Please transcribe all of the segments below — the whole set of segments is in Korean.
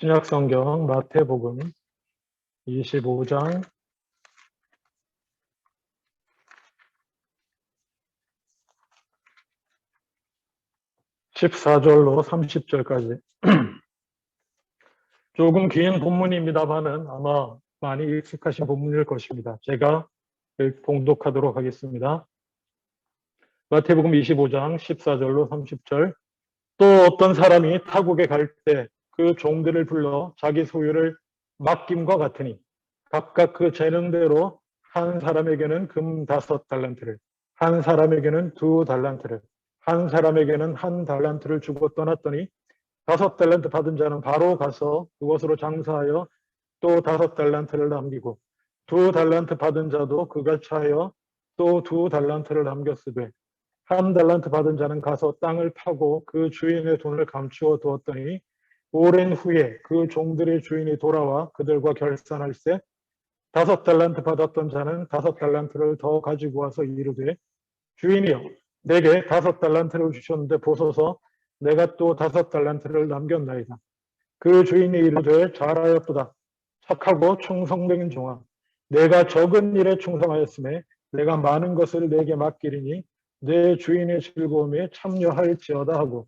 신약성경 마태복음 25장 14절로 30절까지 조금 긴 본문입니다만은 아마 많이 익숙하신 본문일 것입니다. 제가 봉독하도록 하겠습니다. 마태복음 25장 14절로 30절. 또 어떤 사람이 타국에 갈 때 그 종들을 불러 자기 소유를 맡김과 같으니 각각 그 재능대로 한 사람에게는 금 5달란트를, 한 사람에게는 2달란트를, 한 사람에게는 1달란트를 주고 떠났더니 5달란트 받은 자는 바로 가서 그것으로 장사하여 또 5달란트를 남기고 2달란트 받은 자도 그같이 하여 또 2달란트를 남겼으되 1달란트 받은 자는 가서 땅을 파고 그 주인의 돈을 감추어 두었더니 오랜 후에 그 종들의 주인이 돌아와 그들과 결산할세 5달란트 받았던 자는 5달란트를 더 가지고 와서 이르되 주인이여 내게 5달란트를 주셨는데 보소서 내가 또 5달란트를 남겼나이다. 그 주인이 이르되 잘하였도다. 착하고 충성된 종아 내가 적은 일에 충성하였음에 내가 많은 것을 내게 맡기리니 내 주인의 즐거움에 참여할지어다 하고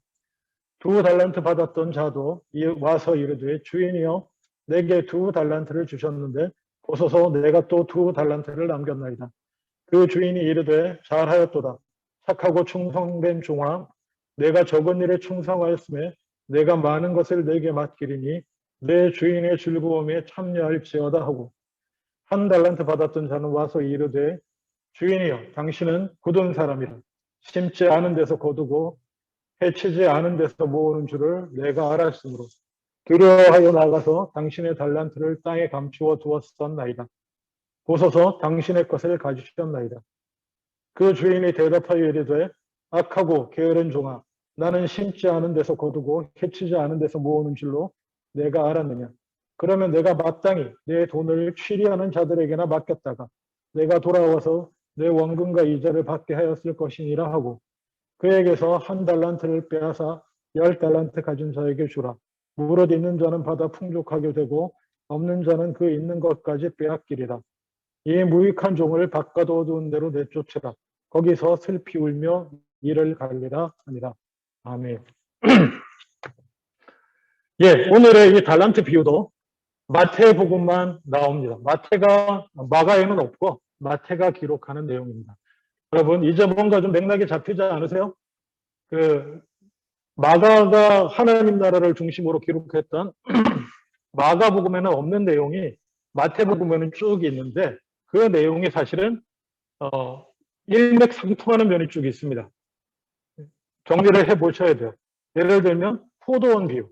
2달란트 받았던 자도 와서 이르되 주인이여 내게 2달란트를 주셨는데 보소서 내가 또 2달란트를 남겼나이다. 그 주인이 이르되 잘하였도다. 착하고 충성된 종아 내가 적은 일에 충성하였음에 내가 많은 것을 내게 맡기리니 내 주인의 즐거움에 참여할지어다 하고 1달란트 받았던 자는 와서 이르되 주인이여 당신은 굳은 사람이라 심지 않은 데서 거두고 해치지 않은 데서 모으는 줄을 내가 알았으므로 두려워하여 나가서 당신의 달란트를 땅에 감추어 두었었나이다. 보소서 당신의 것을 가지셨나이다. 그 주인이 대답하여 이르되 악하고 게으른 종아 나는 심지 않은 데서 거두고 해치지 않은 데서 모으는 줄로 내가 알았느냐. 그러면 내가 마땅히 내 돈을 취리하는 자들에게나 맡겼다가 내가 돌아와서 내 원금과 이자를 받게 하였을 것이니라 하고 그에게서 1달란트를 빼앗아 10달란트 가진 자에게 주라. 무릇 있는 자는 받아 풍족하게 되고 없는 자는 그 있는 것까지 빼앗기리라. 이 무익한 종을 바꿔두은 대로 내쫓으라. 거기서 슬피 울며 이를 갈리라 하니라. 아멘. 예, 오늘의 이 달란트 비유도 마태복음만 나옵니다. 마가에는 없고 마태가 기록하는 내용입니다. 여러분 이제 뭔가 좀 맥락이 잡히지 않으세요? 마가가 하나님 나라를 중심으로 기록했던 마가복음에는 없는 내용이 마태복음에는 쭉 있는데 그 내용이 사실은 일맥상통하는 면이 쭉 있습니다. 정리를 해보셔야 돼요. 예를 들면 포도원 비유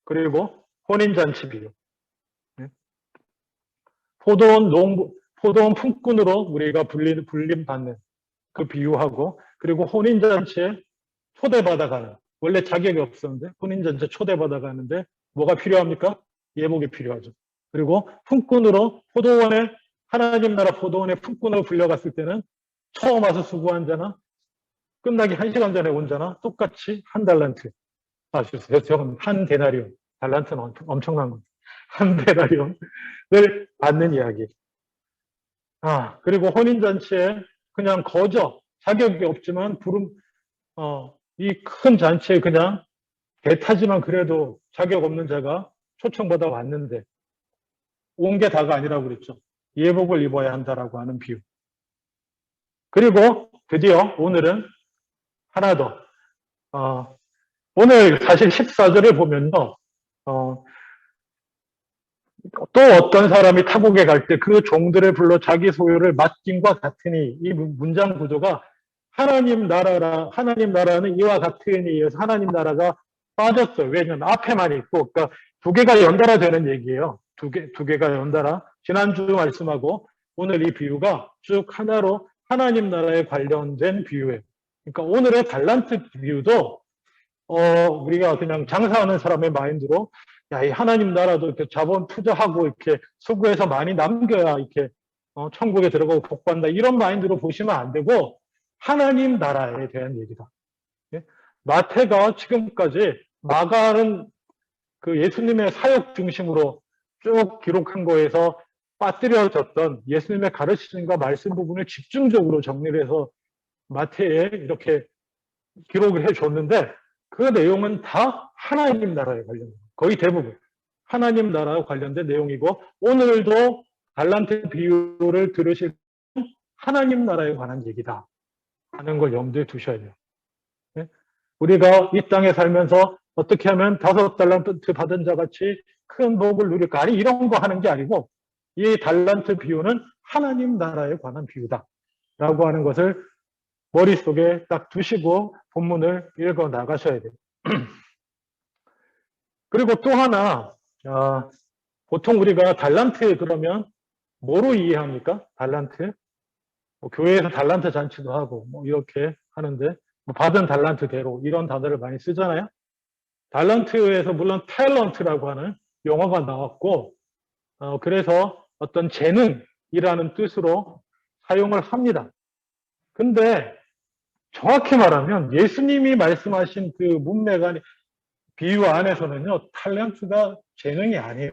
그리고 혼인잔치 비유 포도원 품꾼으로 우리가 불림받는 그 비유하고 그리고 혼인잔치에 초대받아가는 원래 자격이 없었는데 혼인잔치에 초대받아가는데 뭐가 필요합니까? 예복이 필요하죠. 그리고 품꾼으로 하나님 나라 포도원에 품꾼으로 불려갔을 때는 처음 와서 수고한 자나 끝나기 1시간 전에 온 자나 똑같이 1달란트 저건 1데나리온 달란트는 엄청난 겁니다. 1데나리온을 받는 이야기. 그리고 혼인잔치에 그냥 거저 자격이 없지만 이 큰 잔치에 그냥 대타지만 그래도 자격 없는 자가 초청받아 왔는데 온 게 다가 아니라고 그랬죠. 예복을 입어야 한다라고 하는 비유. 그리고 드디어 오늘은 하나 더. 오늘 사실 14절을 보면요. 또 어떤 사람이 타국에 갈 때 그 종들을 불러 자기 소유를 맡김과 같으니 이 문장 구조가 하나님 나라는 이와 같으니 이어서 하나님 나라가 빠졌어요. 왜냐하면 앞에만 있고 그러니까 두 개가 연달아 되는 얘기예요. 두 개가 연달아. 지난주 말씀하고 오늘 이 비유가 쭉 하나로 하나님 나라에 관련된 비유예요. 그러니까 오늘의 달란트 비유도 우리가 그냥 장사하는 사람의 마인드로 이 하나님 나라도 이렇게 자본 투자하고 이렇게 수고해서 많이 남겨야 이렇게 천국에 들어가고 복받는다 이런 마인드로 보시면 안 되고 하나님 나라에 대한 얘기다. 마태가 지금까지 마가는 그 예수님의 사역 중심으로 쭉 기록한 거에서 빠뜨려졌던 예수님의 가르치심과 말씀 부분을 집중적으로 정리를 해서 마태에 이렇게 기록을 해줬는데 그 내용은 다 하나님 나라에 관련된 거의 대부분 하나님 나라와 관련된 내용이고 오늘도 달란트 비유를 들으실 하나님 나라에 관한 얘기다 하는 걸 염두에 두셔야 돼요. 네? 우리가 이 땅에 살면서 어떻게 하면 5달란트 받은 자 같이 큰 복을 누릴까? 아니 이런 거 하는 게 아니고 이 달란트 비유는 하나님 나라에 관한 비유다 라고 하는 것을 머릿속에 딱 두시고 본문을 읽어 나가셔야 돼요. 그리고 또 하나 보통 우리가 달란트 그러면 뭐로 이해합니까? 달란트? 뭐 교회에서 달란트 잔치도 하고 뭐 이렇게 하는데 뭐 받은 달란트대로 이런 단어를 많이 쓰잖아요. 달란트에서 물론 탤런트라고 하는 용어가 나왔고 그래서 어떤 재능이라는 뜻으로 사용을 합니다. 근데 정확히 말하면 예수님이 말씀하신 그 문맥 비유 안에서는요, 탤런트가 재능이 아니에요.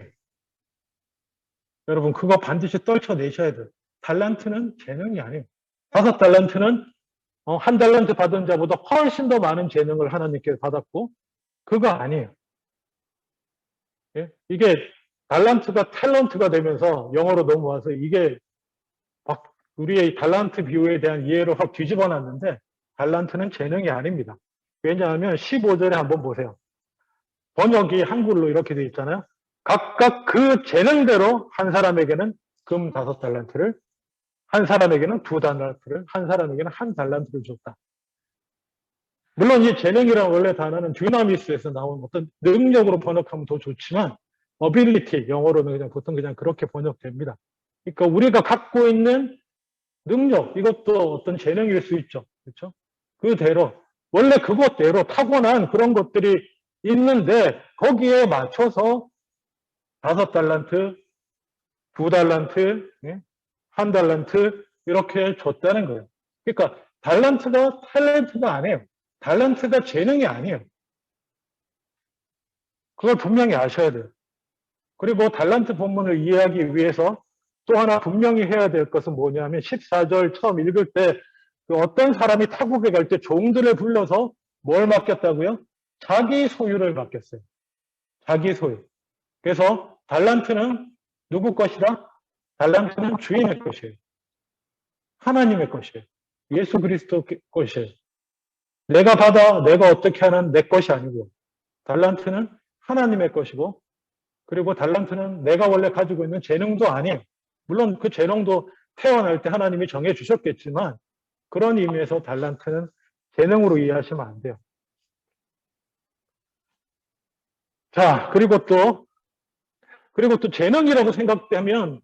여러분, 그거 반드시 떨쳐내셔야 돼요. 달란트는 재능이 아니에요. 5달란트는 1달란트 받은 자보다 훨씬 더 많은 재능을 하나님께 받았고, 그거 아니에요. 예? 이게 달란트가 탤런트가 되면서 영어로 넘어와서 이게 우리의 달란트 비유에 대한 이해를 확 뒤집어 놨는데, 달란트는 재능이 아닙니다. 왜냐하면 15절에 한번 보세요. 번역이 한글로 이렇게 되어 있잖아요. 각각 그 재능대로 한 사람에게는 금 5달란트를, 한 사람에게는 2달란트를, 한 사람에게는 1달란트를 줬다. 물론 이 재능이라는 원래 단어는 듀나미스에서 나온 어떤 능력으로 번역하면 더 좋지만 ability, 영어로는 그냥 보통 그냥 그렇게 번역됩니다. 그러니까 우리가 갖고 있는 능력, 이것도 어떤 재능일 수 있죠. 그렇죠? 그대로 원래 그것대로 타고난 그런 것들이 있는데 거기에 맞춰서 5달란트, 2달란트, 1달란트 이렇게 줬다는 거예요. 그러니까 달란트가 탤런트가 아니에요. 달란트가 재능이 아니에요. 그걸 분명히 아셔야 돼요. 그리고 달란트 본문을 이해하기 위해서 또 하나 분명히 해야 될 것은 뭐냐면 14절 처음 읽을 때 어떤 사람이 타국에 갈 때 종들을 불러서 뭘 맡겼다고요? 자기 소유를 맡겼어요. 자기 소유. 그래서 달란트는 누구 것이라? 달란트는 주인의 것이에요. 하나님의 것이에요. 예수 그리스도 것이에요. 내가 받아 내가 어떻게 하는 내 것이 아니고 달란트는 하나님의 것이고 그리고 달란트는 내가 원래 가지고 있는 재능도 아니에요. 물론 그 재능도 태어날 때 하나님이 정해 주셨겠지만 그런 의미에서 달란트는 재능으로 이해하시면 안 돼요. 자, 그리고 또 재능이라고 생각되면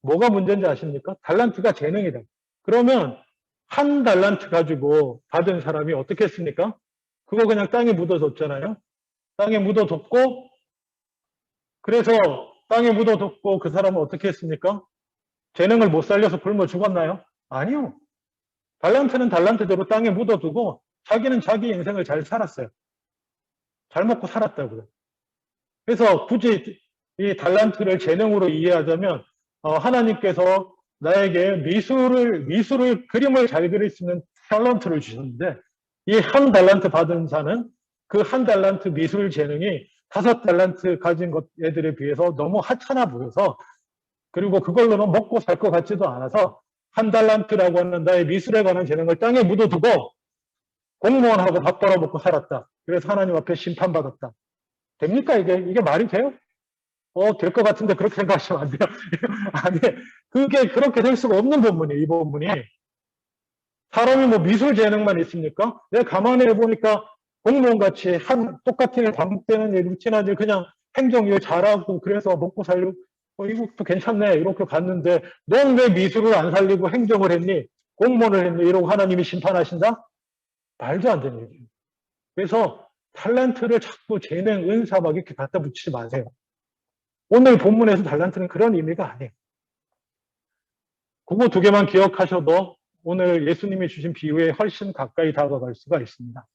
뭐가 문제인지 아십니까? 달란트가 재능이다. 그러면 1달란트 가지고 받은 사람이 어떻게 했습니까? 그거 그냥 땅에 묻어뒀잖아요. 땅에 묻어뒀고 그래서 땅에 묻어뒀고 그 사람은 어떻게 했습니까? 재능을 못 살려서 굶어 죽었나요? 아니요. 달란트는 달란트대로 땅에 묻어두고 자기는 자기 인생을 잘 살았어요. 잘 먹고 살았다고요. 그래서 굳이 이 달란트를 재능으로 이해하자면 하나님께서 나에게 그림을 잘 그릴 수 있는 탤런트를 주셨는데 이 1달란트 받은 자는 그 1달란트 미술 재능이 5달란트 가진 애들에 비해서 너무 하찮아 보여서 그리고 그걸로는 먹고 살 것 같지도 않아서 1달란트라고 하는 나의 미술에 관한 재능을 땅에 묻어두고 공무원하고 밥 벌어먹고 살았다. 그래서 하나님 앞에 심판받았다. 됩니까 이게 말이 돼요? 될 것 같은데 그렇게 생각하시면 안 돼요. 아니, 그게 그렇게 될 수가 없는 본문이에요, 이 본문이. 사람이 뭐 미술 재능만 있습니까? 내가 가만히 해보니까 공무원같이 똑같은 반복되는 일, 루틴한 일, 그냥 행정일 잘하고 그래서 먹고 살려고 이것도 괜찮네 이렇게 갔는데 넌 왜 미술을 안 살리고 행정을 했니? 공무원을 했니? 이러고 하나님이 심판하신다? 말도 안 되는 얘기예요. 그래서 탤런트를 자꾸 재능, 은사 막 이렇게 갖다 붙이지 마세요. 오늘 본문에서 달란트는 그런 의미가 아니에요. 그거 2개만 기억하셔도 오늘 예수님이 주신 비유에 훨씬 가까이 다가갈 수가 있습니다.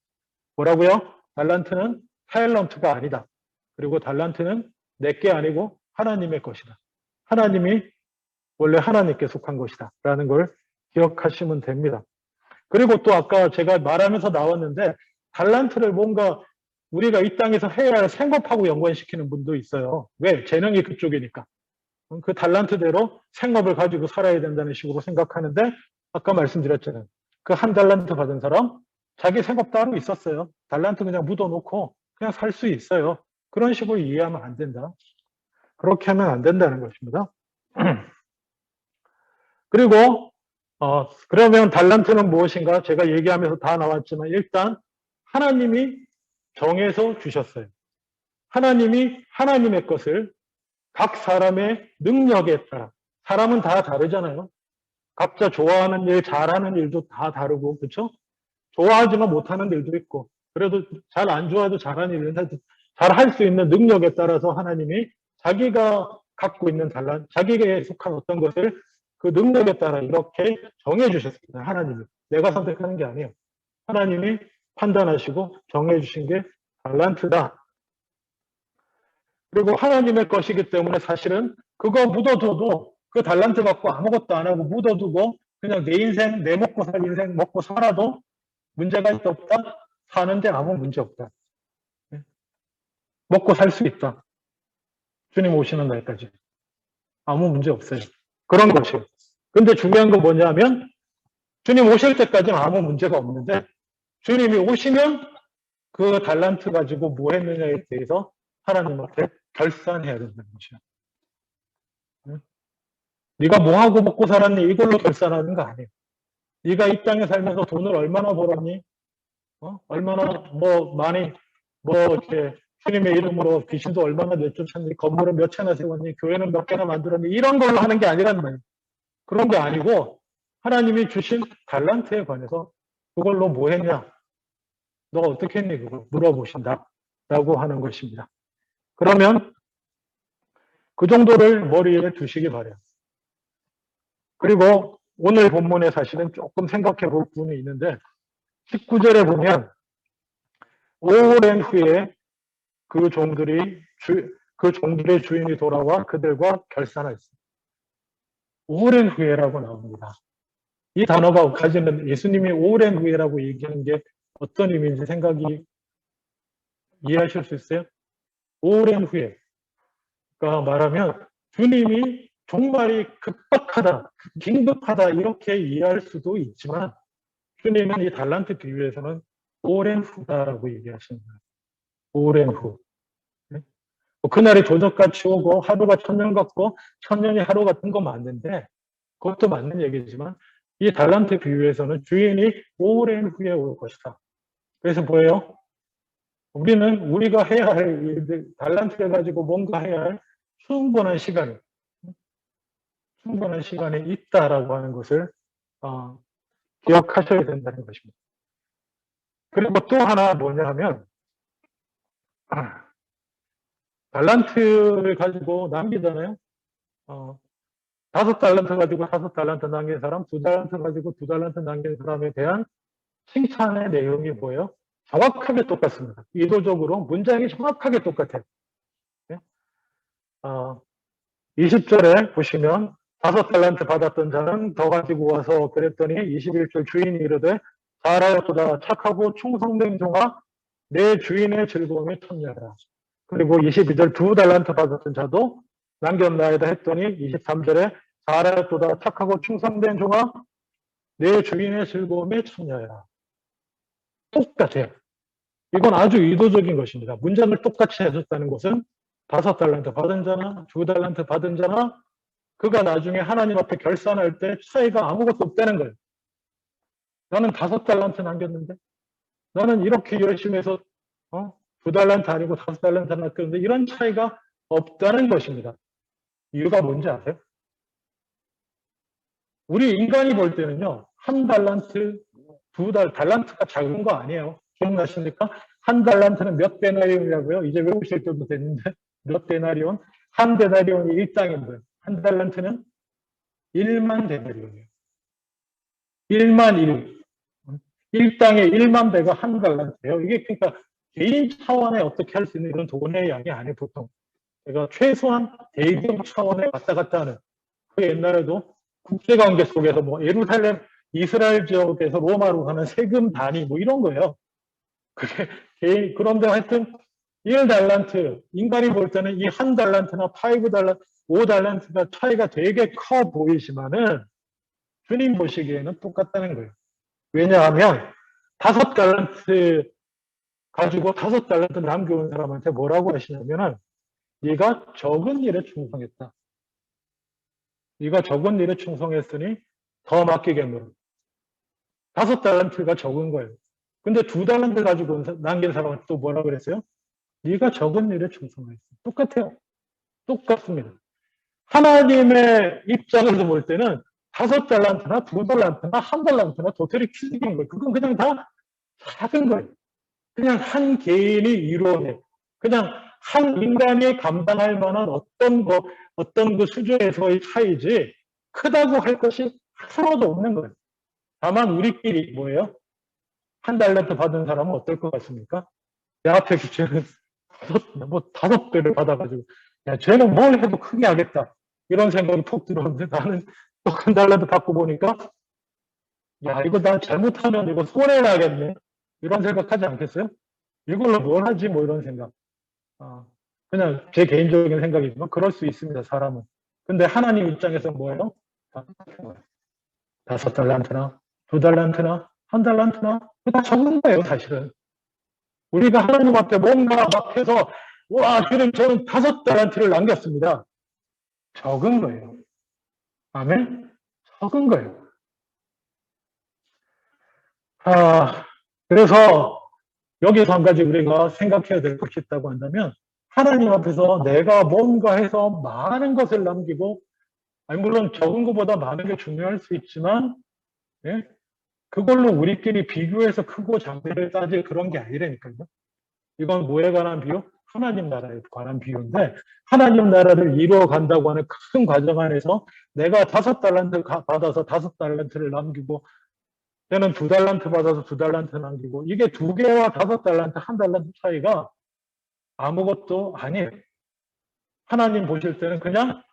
뭐라고요? 달란트는 탤런트가 아니다. 그리고 달란트는 내게 아니고 하나님의 것이다. 하나님이 원래 하나님께 속한 것이다. 라는 걸 기억하시면 됩니다. 그리고 또 아까 제가 말하면서 나왔는데 달란트를 뭔가 우리가 이 땅에서 해야 할 생업하고 연관시키는 분도 있어요. 왜? 재능이 그쪽이니까. 그 달란트대로 생업을 가지고 살아야 된다는 식으로 생각하는데 아까 말씀드렸잖아요. 그 한 달란트 받은 사람 자기 생업 따로 있었어요. 달란트 그냥 묻어놓고 그냥 살 수 있어요. 그런 식으로 이해하면 안 된다. 그렇게 하면 안 된다는 것입니다. 그리고 그러면 달란트는 무엇인가? 제가 얘기하면서 다 나왔지만 일단 하나님이 정해서 주셨어요. 하나님이 하나님의 것을 각 사람의 능력에 따라 사람은 다 다르잖아요. 각자 좋아하는 일, 잘하는 일도 다 다르고 그렇죠? 좋아하지만 못하는 일도 있고 그래도 잘 안 좋아도 잘하는 일은 잘 할 수 있는 능력에 따라서 하나님이 자기가 갖고 있는 자기에게 속한 어떤 것을 그 능력에 따라 이렇게 정해 주셨습니다. 하나님이. 내가 선택하는 게 아니에요. 하나님이 판단하시고 정해 주신 게 달란트다. 그리고 하나님의 것이기 때문에 사실은 그거 묻어둬도 그 달란트 갖고 아무것도 안 하고 묻어두고 그냥 내 인생, 내 먹고 살 인생 먹고 살아도 문제가 없다. 사는데 아무 문제 없다. 먹고 살 수 있다. 주님 오시는 날까지. 아무 문제 없어요. 그런 것이에요. 근데 중요한 건 뭐냐면 주님 오실 때까지는 아무 문제가 없는데 주님이 오시면 그 달란트 가지고 뭐 했느냐에 대해서 하나님한테 결산해야 된다는 것이야. 네가 뭐 하고 먹고 살았니? 이걸로 결산하는 거 아니에요. 네가 이 땅에 살면서 돈을 얼마나 벌었니? 얼마나 뭐 많이 뭐 이렇게 주님의 이름으로 귀신도 얼마나 내쫓았니? 건물은 몇 채나 세웠니? 교회는 몇 개나 만들었니? 이런 걸로 하는 게 아니란 말이에요. 그런 게 아니고 하나님이 주신 달란트에 관해서 그걸로 뭐 했냐? 너가 어떻게 했니? 그걸 물어보신다. 라고 하는 것입니다. 그러면 그 정도를 머리에 두시기 바래요. 그리고 오늘 본문에 사실은 조금 생각해 볼 부분이 있는데 19절에 보면 오랜 후에 그 종들의 주인이 돌아와 그들과 결산하였습니다. 오랜 후에라고 나옵니다. 이 단어가 가지는 예수님이 오랜 후에라고 얘기하는 게 어떤 의미인지 이해하실 수 있어요? 오랜 후에. 그러니까 말하면 주님이 종말이 급박하다, 긴급하다 이렇게 이해할 수도 있지만 주님은 이 달란트 비유에서는 오랜 후다라고 얘기하시는 거예요. 오랜 후. 그날이 조적같이 오고 하루가 천년 같고 천년이 하루 같은 거 맞는데 그것도 맞는 얘기지만 이 달란트 비유에서는 주인이 오랜 후에 올 것이다. 그래서 뭐예요? 우리는 우리가 해야 할 일들, 달란트를 가지고 뭔가 해야 할 충분한 시간이 있다라고 하는 것을 기억하셔야 된다는 것입니다. 그리고 또 하나 뭐냐 하면 달란트를 가지고 남기잖아요. 5달란트 가지고 5달란트 남긴 사람, 2달란트 가지고 2달란트 남긴 사람에 대한 칭찬의 내용이 뭐예요? 정확하게 똑같습니다. 의도적으로 문장이 정확하게 똑같아요. 20절에 보시면 5달란트 받았던 자는 더 가지고 와서 그랬더니 21절 주인이 이르되 잘하였도다 착하고 충성된 종아 내 주인의 즐거움이 쳤냐라. 그리고 22절 2달란트 받았던 자도 남겼나이다 했더니 23절에 잘하였도다 착하고 충성된 종아 내 주인의 즐거움이 쳤냐라. 똑같아요. 이건 아주 의도적인 것입니다. 문장을 똑같이 해줬다는 것은 5달란트 받은 자나 2달란트 받은 자나 그가 나중에 하나님 앞에 결산할 때 차이가 아무것도 없다는 거예요. 나는 5달란트 남겼는데 나는 이렇게 열심히 해서 2달란트 아니고 5달란트 남겼는데 이런 차이가 없다는 것입니다. 이유가 뭔지 아세요? 우리 인간이 볼 때는요. 1달란트, 달란트가 작은 거 아니에요. 기억나십니까? 1달란트는 몇 데나리온이라고요? 이제 외우실 때도 됐는데 몇 데나리온? 1데나리온이 1당인 1달란트는 1만 데나리온이에요. 1만 1. 1당에 1만 배가 1달란트예요. 이게 그러니까 개인 차원에 어떻게 할 수 있는 그런 돈의 이야기 아니에요, 보통. 제가 최소한 대기업 차원에 왔다 갔다 하는, 그 옛날에도 국제관계 속에서 뭐 예루살렘, 이스라엘 지역에서 로마로 가는 세금 단위 뭐 이런 거예요. 그게 개인, 그런데 하여튼 1달란트, 인간이 볼 때는 이 한 달란트나 5달란트, 5달란트가 차이가 되게 커 보이지만은 주님 보시기에는 똑같다는 거예요. 왜냐하면 5달란트 가지고 5달란트 남겨온 사람한테 뭐라고 하시냐면은 네가 적은 일에 충성했다. 네가 적은 일에 충성했으니 더 맡기겠노라. 5달란트가 적은 거예요. 근데 2달란트 가지고 남긴 사람한테 또 뭐라 그랬어요? 네가 적은 일에 충성했어. 똑같아요. 똑같습니다. 하나님의 입장에서 볼 때는 5달란트나 2달란트나 1달란트나 도토리 퀴즈인 거예요. 그건 그냥 다 작은 거예요. 그냥 한 개인이 이루어내. 그냥 한 인간이 감당할 만한 어떤 그 수준에서의 차이지 크다고 할 것이 하나도 없는 거예요. 다만 우리끼리 뭐예요? 1달란트 받은 사람은 어떨 것 같습니까? 내 앞에 쟤는 뭐 5배를 받아가지고 야, 쟤는 뭘 해도 크게 하겠다. 이런 생각이 톡 들어오는데 나는 또 1달란트 받고 보니까 야, 이거 나 잘못하면 이거 손해나겠네. 이런 생각하지 않겠어요? 이걸로 뭘 하지? 뭐 이런 생각. 그냥 제 개인적인 생각이지만 그럴 수 있습니다, 사람은. 근데 하나님 입장에서 뭐예요? 5달란트나, 2달란트나, 1달란트나, 다 적은 거예요, 사실은. 우리가 하나님 앞에 뭔가 막 해서, 와, 주님, 저는 5달란트를 남겼습니다. 적은 거예요. 아멘? 적은 거예요. 그래서 여기서 한 가지 우리가 생각해야 될 것이 있다고 한다면, 하나님 앞에서 내가 뭔가 해서 많은 것을 남기고, 아니, 물론 적은 것보다 많은 게 중요할 수 있지만, 예? 그걸로 우리끼리 비교해서 크고 작게를 따질 그런 게 아니라니까요. 이건 뭐에 관한 비유? 하나님 나라에 관한 비유인데, 하나님 나라를 이루어 간다고 하는 큰 과정 안에서 내가 5달란트 받아서 5달란트를 남기고, 때는 2달란트 받아서 2달란트 남기고, 이게 2개와 5달란트, 1달란트 차이가 아무것도 아니에요. 하나님 보실 때는 그냥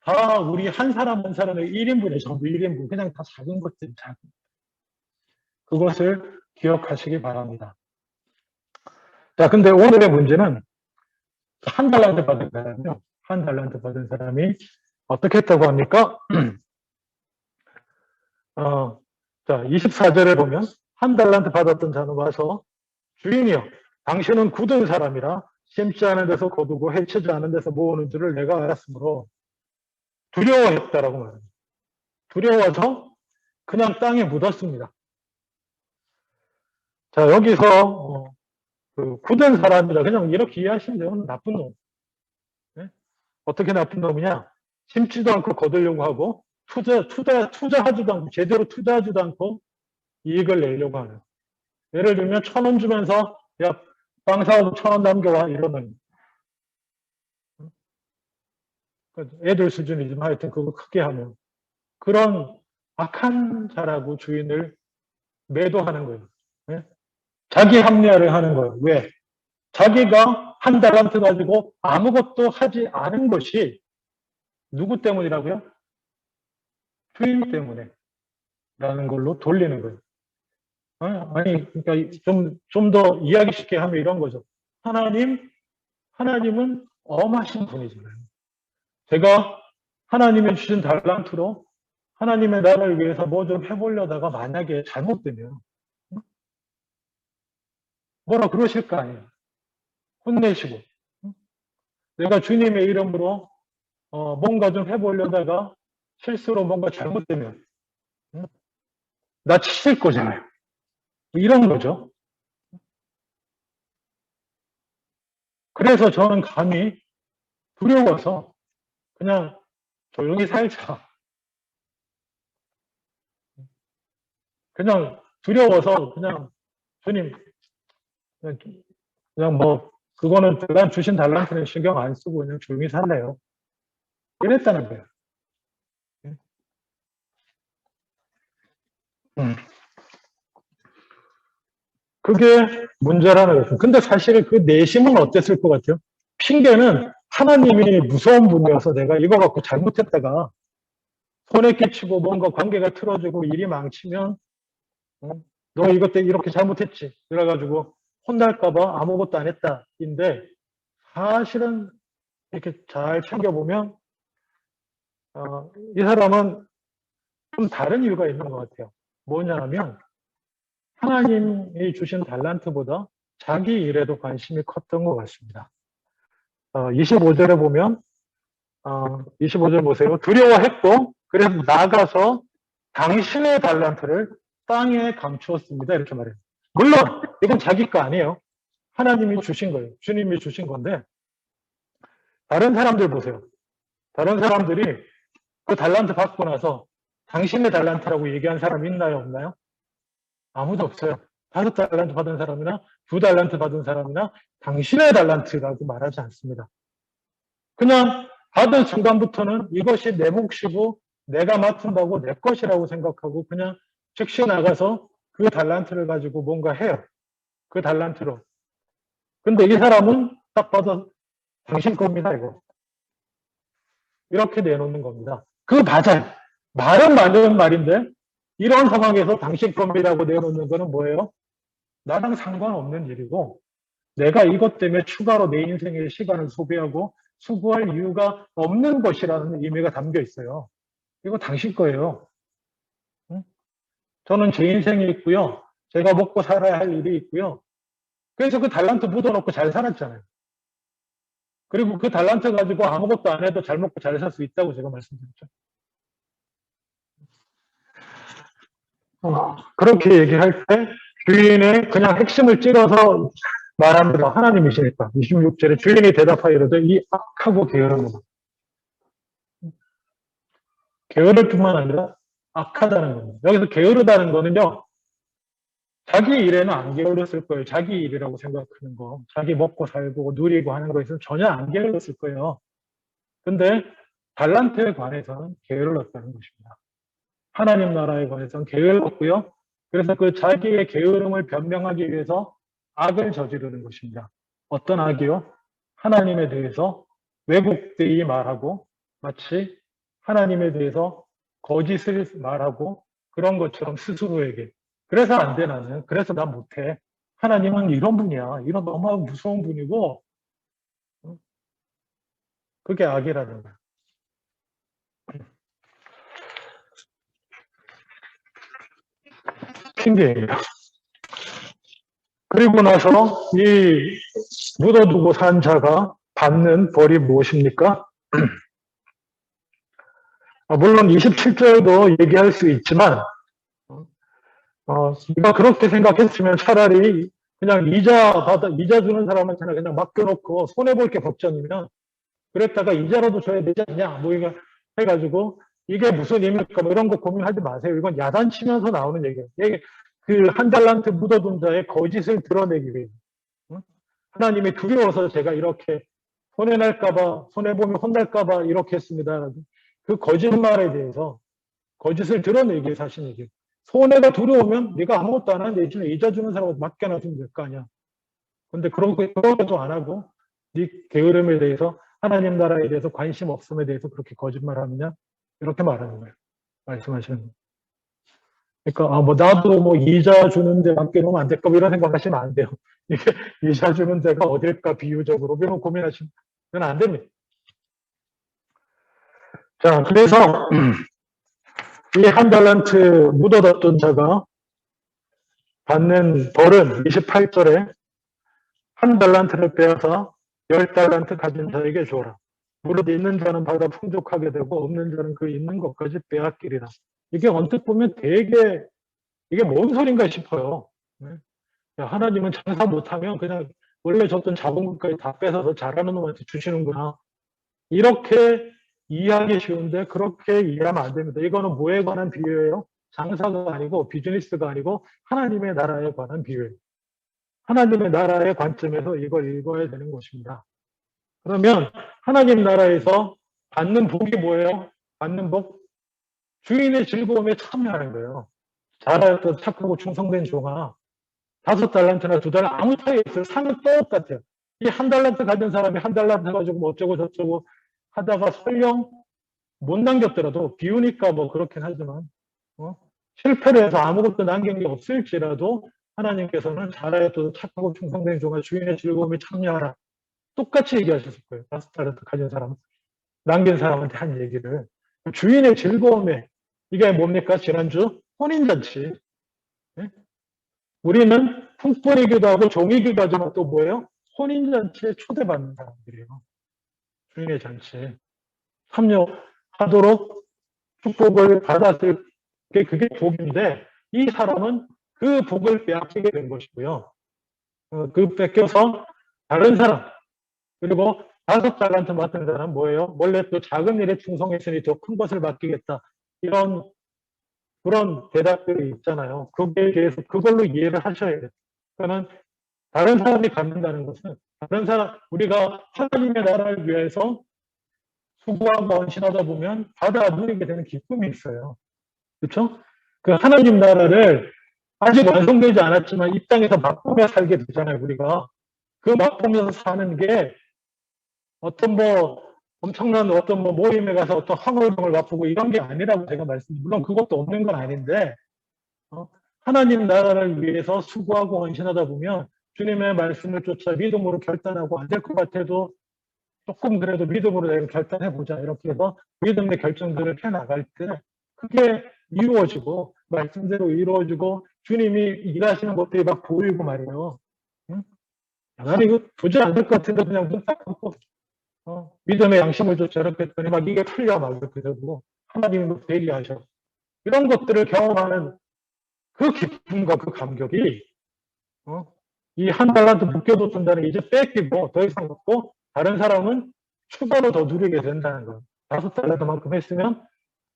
다 우리 한 사람 한 사람의 1인분의 전부 1인분, 그냥 다 작은 것들, 작은. 그것을 기억하시기 바랍니다. 자, 근데 오늘의 문제는 1달란트 받은 사람이요. 1달란트 받은 사람이 어떻게 했다고 합니까? 자, 24절에 보면 1달란트 받았던 자는 와서 주인이여, 당신은 굳은 사람이라 심지 않은 데서 거두고 해치지 않은 데서 모으는 줄을 내가 알았으므로 두려워했다라고 말합니다. 두려워서 그냥 땅에 묻었습니다. 자, 여기서 그 굳은 사람이라 그냥 이렇게 이해하시면 돼요. 나쁜 놈. 네? 어떻게 나쁜 놈이냐? 심지도 않고 거두려고 하고 투자하지도 않고 제대로 투자하지도 않고 이익을 내려고 하는. 예를 들면 1,000원 주면서 야, 빵 사오고 1,000원 남겨와 이러는. 애들 수준이지만 하여튼 그거 크게 하면 그런 악한 자라고 주인을 매도하는 거예요. 네? 자기 합리화를 하는 거예요. 왜? 자기가 1달란트 가지고 아무것도 하지 않은 것이 누구 때문이라고요? 주인 때문에 라는 걸로 돌리는 거예요. 아니, 그러니까 좀 더 이야기 쉽게 하면 이런 거죠. 하나님은 엄하신 분이잖아요. 제가 하나님이 주신 달란트로 하나님의 나라를 위해서 뭐 좀 해보려다가 만약에 잘못되면 뭐라 그러실 거 아니에요. 혼내시고. 내가 주님의 이름으로 뭔가 좀 해보려다가 실수로 뭔가 잘못되면 나 치실 거잖아요. 이런 거죠. 그래서 저는 감히 두려워서 그냥 조용히 살자. 그냥 두려워서 그냥 주님 그냥 뭐 그거는 난 주신 달란트는 신경 안 쓰고 그냥 조용히 살래요. 이랬다는 거예요. 음. 그게 문제라는 거죠. 근데 사실 그 내심은 어땠을 것 같아요? 핑계는 하나님이 무서운 분이어서 내가 이거 갖고 잘못했다가 손해 끼치고 뭔가 관계가 틀어지고 일이 망치면 너 이것 때문에 이렇게 잘못했지. 그래가지고 혼날까봐 아무것도 안 했다인데 사실은 이렇게 잘 챙겨보면 이 사람은 좀 다른 이유가 있는 것 같아요. 뭐냐면 하나님이 주신 달란트보다 자기 일에도 관심이 컸던 것 같습니다. 25절에 보면 25절 보세요. 두려워했고 그래서 나가서 당신의 달란트를 땅에 감추었습니다. 이렇게 말해요. 물론 이건 자기 거 아니에요. 하나님이 주신 거예요. 주님이 주신 건데 다른 사람들 보세요. 다른 사람들이 그 달란트 받고 나서 당신의 달란트라고 얘기한 사람 있나요? 없나요? 아무도 없어요. 5달란트 받은 사람이나 2달란트 받은 사람이나 당신의 달란트라고 말하지 않습니다. 그냥 받은 순간부터는 이것이 내 몫이고 내가 맡은 바고 내 것이라고 생각하고 그냥 즉시 나가서 그 달란트를 가지고 뭔가 해요. 그 달란트로. 근데 이 사람은 딱 봐도 당신 겁니다, 이거. 이렇게 내놓는 겁니다. 그거 맞아요. 말은 맞는 말인데 이런 상황에서 당신 겁니다라고 내놓는 거는 뭐예요? 나랑 상관없는 일이고 내가 이것 때문에 추가로 내 인생의 시간을 소비하고 수고할 이유가 없는 것이라는 의미가 담겨 있어요. 이거 당신 거예요. 응? 저는 제 인생이 있고요. 제가 먹고 살아야 할 일이 있고요. 그래서 그 달란트 묻어놓고 잘 살았잖아요. 그리고 그 달란트 가지고 아무것도 안 해도 잘 먹고 잘 살 수 있다고 제가 말씀드렸죠. 그렇게 얘기할 때 주인의 그냥 핵심을 찔러서 말합니다. 하나님이시니까. 26절에 주인이 대답하이르되 이 악하고 게으른 것. 게으를 뿐만 아니라 악하다는 겁니다. 여기서 게으르다는 거는요. 자기 일에는 안 게을렀을 거예요. 자기 일이라고 생각하는 거. 자기 먹고 살고 누리고 하는 거에 있어서 전혀 안 게을렀을 거예요. 근데 달란트에 관해서는 게을렀다는 것입니다. 하나님 나라에 관해서는 게을렀고요. 그래서 그 자기의 게으름을 변명하기 위해서 악을 저지르는 것입니다. 어떤 악이요? 하나님에 대해서 왜곡되이 말하고 마치 하나님에 대해서 거짓을 말하고 그런 것처럼 스스로에게 그래서 안 돼 나는 그래서 난 못해 하나님은 이런 분이야 이런 너무 무서운 분이고 그게 악이라는 거야. 핑계예요. 그리고 나서 이 묻어두고 산 자가 받는 벌이 무엇입니까? 물론 27절도 얘기할 수 있지만 네가 그렇게 생각했으면 차라리 그냥 이자 주는 사람한테는 그냥 맡겨놓고 손해볼 게 걱정이면 그랬다가 이자라도 줘야 되지 않냐 뭐 이거 해가지고 이게 무슨 의미일까 뭐 이런 거 고민하지 마세요. 이건 야단치면서 나오는 얘기예요. 이게 그 한 달란트 묻어둔 자의 거짓을 드러내기 위해 하나님이 두려워서 제가 이렇게 손해날까봐 손해보면 혼날까봐 이렇게 했습니다. 그 거짓말에 대해서 거짓을 드러내기 위해서 하신 얘기예요. 손해가 두려우면 네가 아무것도 안 하는 대신에 이자 주는 사람한테 맡겨놔주면 될 거 아니야. 근데 그런 것도 안 하고 네 게으름에 대해서 하나님 나라에 대해서 관심 없음에 대해서 그렇게 거짓말하느냐 이렇게 말하는 거예요. 말씀하시는 거예요. 그러니까 뭐 나도 뭐 이자 주는데 맡겨놓으면 안 될까 뭐 이런 생각하시면 안 돼요. 이게 이자 주는 데가 어딜까 비유적으로 이런 고민하시면 안 됩니다. 자 그래서 이 한 달란트 묻어뒀던 자가 받는 벌은 28절에 한 달란트를 빼앗아 10달란트 가진 자에게 주어라. 무릇 있는 자는 받아 풍족하게 되고 없는 자는 그 있는 것까지 빼앗기리라. 이게 언뜻 보면 되게 이게 뭔 소린가 싶어요. 하나님은 장사 못하면 그냥 원래 줬던 자본금까지 다 뺏어서 잘하는 놈한테 주시는구나. 이렇게 이해하기 쉬운데 그렇게 이해하면 안 됩니다. 이거는 뭐에 관한 비유예요? 장사가 아니고 비즈니스가 아니고 하나님의 나라에 관한 비유예요. 하나님의 나라의 관점에서 이걸 읽어야 되는 것입니다. 그러면 하나님 나라에서 받는 복이 뭐예요? 받는 복? 주인의 즐거움에 참여하는 거예요. 잘하였던 착하고 충성된 종아 5달란트나 2달란트 아무 차이 없어요. 상은 똑같아요. 이 1달란트 가진 사람이 1달란트 가지고 뭐 어쩌고 저쩌고 하다가 설령 못 남겼더라도 비우니까 뭐 그렇긴 하지만 실패를 해서 아무것도 남긴 게 없을지라도 하나님께서는 잘하였도 착하고 충성된 종아 주인의 즐거움에 참여하라. 똑같이 얘기하셨을 거예요. 5달란트 가진 사람, 남긴 사람한테 한 얘기를. 주인의 즐거움에 이게 뭡니까? 지난주 혼인잔치. 네? 우리는 풍불이기도 하고 종이기도 하지만 또 뭐예요? 혼인잔치에 초대받는 사람들이에요. 주인의 잔치에 참여하도록 축복을 받았을 게 그게 복인데 이 사람은 그 복을 빼앗기게 된 것이고요. 그 뺏겨서 다른 사람 그리고 5달란트 맡은 사람 뭐예요? 원래 또 작은 일에 충성했으니 더 큰 것을 맡기겠다. 이런 그런 대답들이 있잖아요. 거기에 대해서 그걸로 이해를 하셔야 돼요. 그러니까 다른 사람이 갖는다는 것은 다른 사람 우리가 하나님의 나라를 위해서 수고하고 헌신하다 보면 받아 누리게 되는 기쁨이 있어요. 그렇죠? 그 하나님 나라를 아직 완성되지 않았지만 이 땅에서 맛보며 살게 되잖아요. 우리가 그 맛보면서 사는 게 어떤 뭐 엄청난 어떤 뭐 모임에 가서 어떤 황홀병을 맛보고 이런 게 아니라고 제가 물론 그것도 없는 건 아닌데 하나님 나라를 위해서 수고하고 헌신하다 보면 주님의 말씀을 쫓아 믿음으로 결단하고 안 될 것 같아도 조금 그래도 믿음으로 내가 결단해보자 이렇게 해서 믿음의 결정들을 펴나갈 때 그게 이루어지고 말씀대로 이루어지고 주님이 일하시는 것들이 막 보이고 말이에요. 응? 나는 이거 도저히 안 될 것 같은데 그냥 눈 딱 감고 믿음의 양심을 쫓아 이렇게 했더니 막 이게 풀려 막 이렇게 되고 하나님이 대리하셔. 이런 것들을 경험하는 그 기쁨과 그 감격이 이 1달란트 묶여뒀던 이제 뺏기고 더 이상 없고 다른 사람은 추가로 더 누리게 된다는 거예요. 5달란트만큼 했으면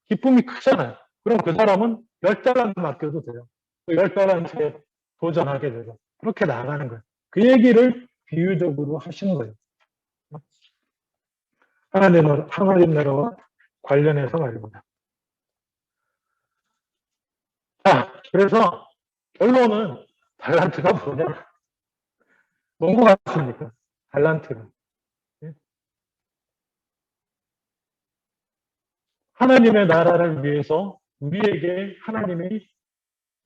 기쁨이 크잖아요. 그럼 그 사람은 10달란트 맡겨도 돼요. 10달란트에 도전하게 되고 그렇게 나가는 거예요. 그 얘기를 비유적으로 하시는 거예요. 하나님 나라와 관련해서 말입니다. 자, 그래서 결론은 달란트가 뭐냐? 뭔 것 같습니까? 달란트가. 하나님의 나라를 위해서 우리에게 하나님이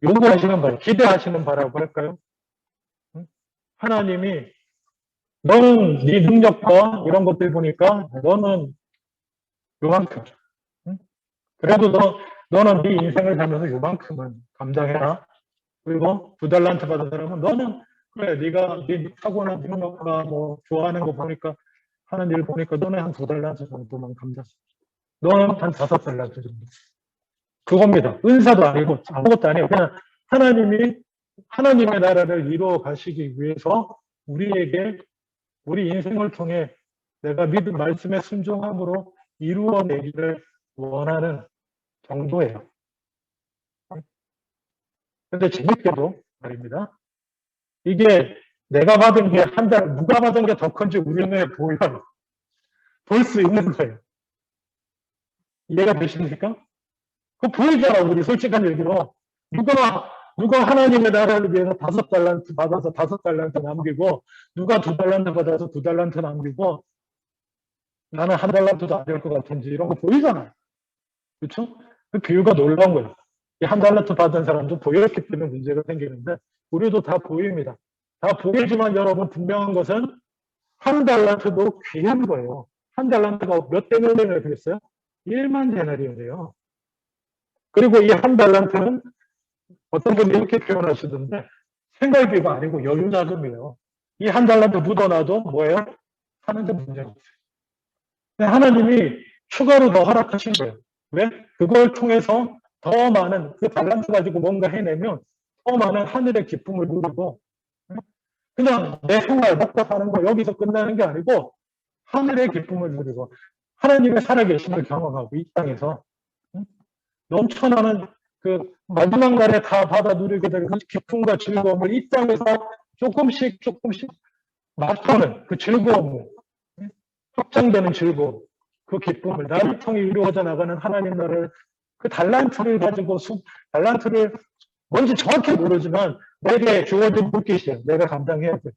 요구하시는 바라, 기대하시는 바라고 할까요? 하나님이 너는 네 능력과 이런 것들 보니까 너는 요만큼 그래도 너는 네 인생을 살면서 요만큼은 감당해라. 그리고 2달란트 받은 사람은 너는 그래 네가 네 타고난 능력과 뭐 좋아하는 거 보니까 하는 일 보니까 너는 한 2달란트 정도만 감당. 너는 한 5달란트 정도. 그겁니다. 은사도 아니고 아무것도 아니에요. 그냥 하나님의 나라를 이루어 가시기 위해서 우리에게 우리 인생을 통해 내가 믿은 말씀에 순종함으로 이루어내기를 원하는 정도예요. 근데 재밌게도 말입니다. 이게 내가 받은 게 누가 받은 게 더 큰지 우리 눈에 보여요. 볼 수 있는 거예요. 이해가 되십니까? 그거 보이잖아, 우리 솔직한 얘기로. 누가 하나님의 나라를 위해서 5달란트 받아서 5달란트 남기고, 누가 2달란트 받아서 2달란트 남기고, 나는 1달란트도 안 될 것 같은지, 이런 거 보이잖아요. 그렇죠? 그 비유가 놀라운 거예요. 이 1달란트 받은 사람도 보였기 때문에 문제가 생기는데, 우리도 다 보입니다. 다 보이지만 여러분 분명한 것은 1달란트도 귀한 거예요. 1달란트가 몇 데나리온이 되겠어요? 1만 데나리온이에요. 그리고 이 1달란트는 어떤 분이 이렇게 표현하시던데 생활비가 아니고 여유자금이에요. 이 1달란트 묻어놔도 뭐예요? 하는데 문제가 없어요. 하나님이 추가로 더 허락하신 거예요. 왜? 그걸 통해서 더 많은 그 달란트 가지고 뭔가 해내면 더 많은 하늘의 기쁨을 누리고 그냥 내 생활 먹고 사는 거 여기서 끝나는 게 아니고 하늘의 기쁨을 누리고 하나님의 살아계심을 경험하고 이 땅에서 넘쳐나는 그 마지막 날에 다 받아 누리게 될 그 기쁨과 즐거움을 이 땅에서 조금씩 맛보는 그 즐거움을 확장되는 즐거움 그 기쁨을 나를 통해 이루어져 나가는 하나님 나라를 그 달란트를 가지고 달란트를 뭔지 정확히 모르지만 내게 주어진 물기시요. 내가 감당해야 돼.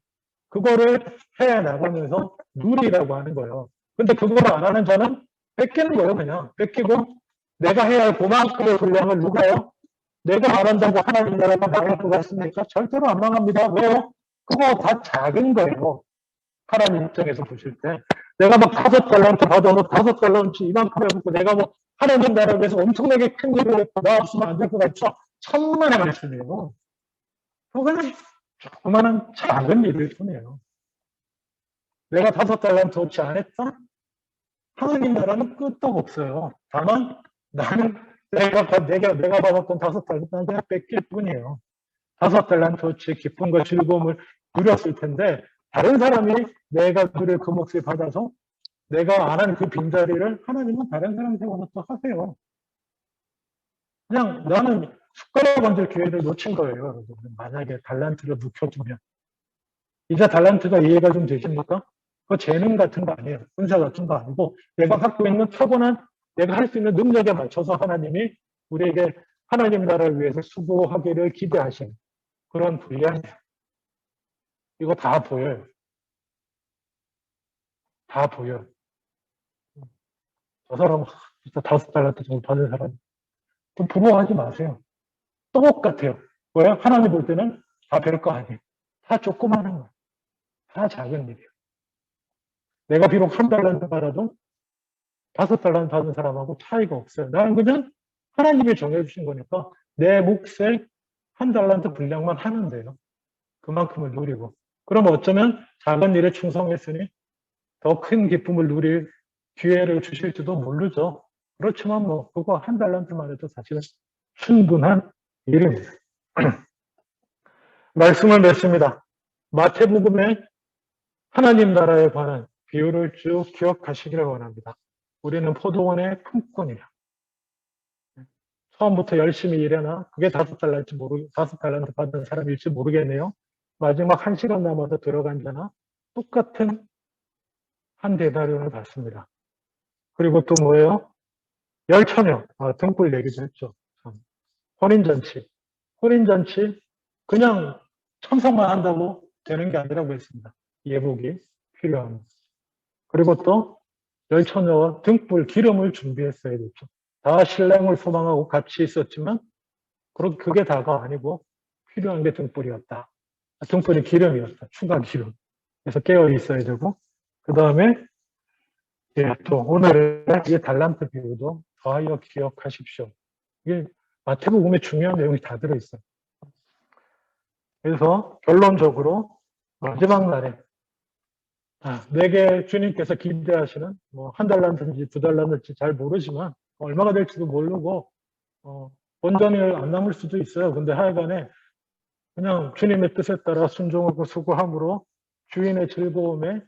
그거를 해 나가면서 누리라고 하는 거예요. 근데 그걸 안 하는 자는 뺏기는 거예요, 그냥. 뺏기고 내가 해야 할 그만큼의 분량을 누가요? 내가 안 한다고 하나님 나라가 망할 것 같습니까? 절대로 안 망합니다. 왜요? 그거 다 작은 거예요. 하나님 입장에서 보실 때. 내가 막 5달란트 받아서 5달란트 이만큼 해보고 내가 뭐 하나님 나라에 대해서 엄청나게 큰 일을 했고 나 없으면 안 될 것 같죠? 천만의 말씀이에요. 그거는 조그마한 작은 일일 뿐이에요. 내가 5달란트 안 했다? 하나님 나라는 끄떡 없어요. 다만 나는 내가 받았던 5달란트 내가 뺏길 뿐이에요. 5달란트어치 기쁨과 즐거움을 누렸을 텐데 다른 사람이 내가 누릴 그 몫을 받아서 내가 안 한 그 빈자리를 하나님은 다른 사람 세워서 또 하세요. 그냥 나는 숟가락 얹을 기회를 놓친 거예요. 여러분. 만약에 달란트를 묵혀두면 이제 달란트가 이해가 좀 되십니까? 그 재능 같은 거 아니에요. 은사 같은 거 아니고 내가 갖고 있는 타고난 내가 할 수 있는 능력에 맞춰서 하나님이 우리에게 하나님 나라를 위해서 수고하기를 기대하시는 그런 분량이에요. 이거 다 보여요. 다 보여요. 저 사람 진짜 5달란트 정도 받은 사람 좀 부러워하지 마세요. 똑같아요. 왜요? 하나님 볼 때는 다 별거 아니에요. 다 조그마한 거예요. 다 작은 일이에요. 내가 비록 1달란트 받아도 5달란트 받은 사람하고 차이가 없어요. 나는 그냥 하나님이 정해주신 거니까 내 몫을 1달란트 분량만 하면 돼요. 그만큼을 누리고. 그럼 어쩌면 작은 일에 충성했으니 더 큰 기쁨을 누릴 기회를 주실지도 모르죠. 그렇지만 뭐 그거 1달란트만 해도 사실은 충분한 일입니다. 말씀을 맺습니다. 마태복음에 하나님 나라에 관한 비유를 쭉 기억하시기를 원합니다. 우리는 포도원의 품꾼이야. 처음부터 열심히 일해나 그게 5달란트 받은 사람일지 모르겠네요. 마지막 1시간 남아서 들어간 자나 똑같은 한 데나리온을 받습니다. 그리고 또 뭐예요? 열처녀, 등불 얘기도 했죠. 혼인잔치. 혼인잔치, 그냥 참석만 한다고 되는 게 아니라고 했습니다. 예복이 필요합니다. 그리고 또 열처녀와 등불, 기름을 준비했어야 됐죠. 다 신랑을 소망하고 같이 있었지만 그게 다가 아니고 필요한 게 등불이었다. 등불이 기름이었다. 추가 기름. 그래서 깨어 있어야 되고 그 다음에 또 오늘의 이 달란트 비유도 더하여 기억하십시오. 이게 마태복음에 중요한 내용이 다 들어있어요. 그래서 결론적으로 마지막 날에 내게 주님께서 기대하시는 뭐 1달란트인지 2달란트인지 잘 모르지만 얼마가 될지도 모르고 온전히 안 남을 수도 있어요. 근데 하여간에 그냥 주님의 뜻에 따라 순종하고 수고함으로 주인의 즐거움에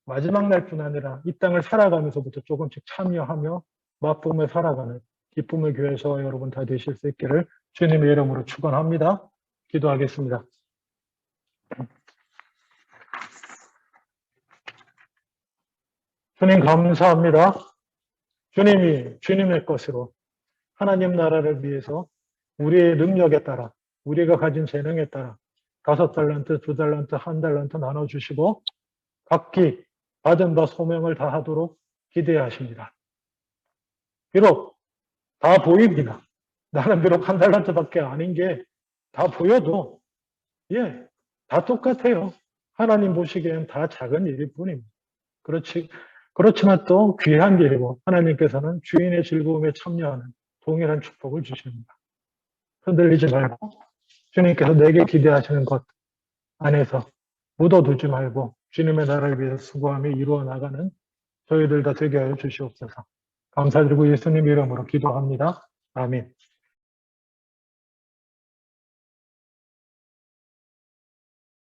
마지막 날뿐 아니라 이 땅을 살아가면서부터 조금씩 참여하며 맛보며 살아가는 기쁨의 교회 저와 여러분 다 되실 수 있기를 주님의 이름으로 축원합니다. 기도하겠습니다. 주님 감사합니다. 주님이 주님의 것으로 하나님 나라를 위해서 우리의 능력에 따라 우리가 가진 재능에 따라 5달란트, 2달란트, 1달란트 나눠주시고 각기 받은 바 소명을 다하도록 기대하십니다. 비록 다 보입니다. 나는 비록 1달란트밖에 아닌 게 다 보여도 다 똑같아요. 하나님 보시기엔 다 작은 일일 뿐입니다. 그렇지만 또 귀한 일이고 하나님께서는 주인의 즐거움에 참여하는 동일한 축복을 주십니다. 흔들리지 말고 주님께서 내게 기대하시는 것 안에서 묻어두지 말고 주님의 나라를 위해서 수고하며 이루어 나가는 저희들 다 되게 하여 주시옵소서. 감사드리고 예수님 이름으로 기도합니다. 아멘.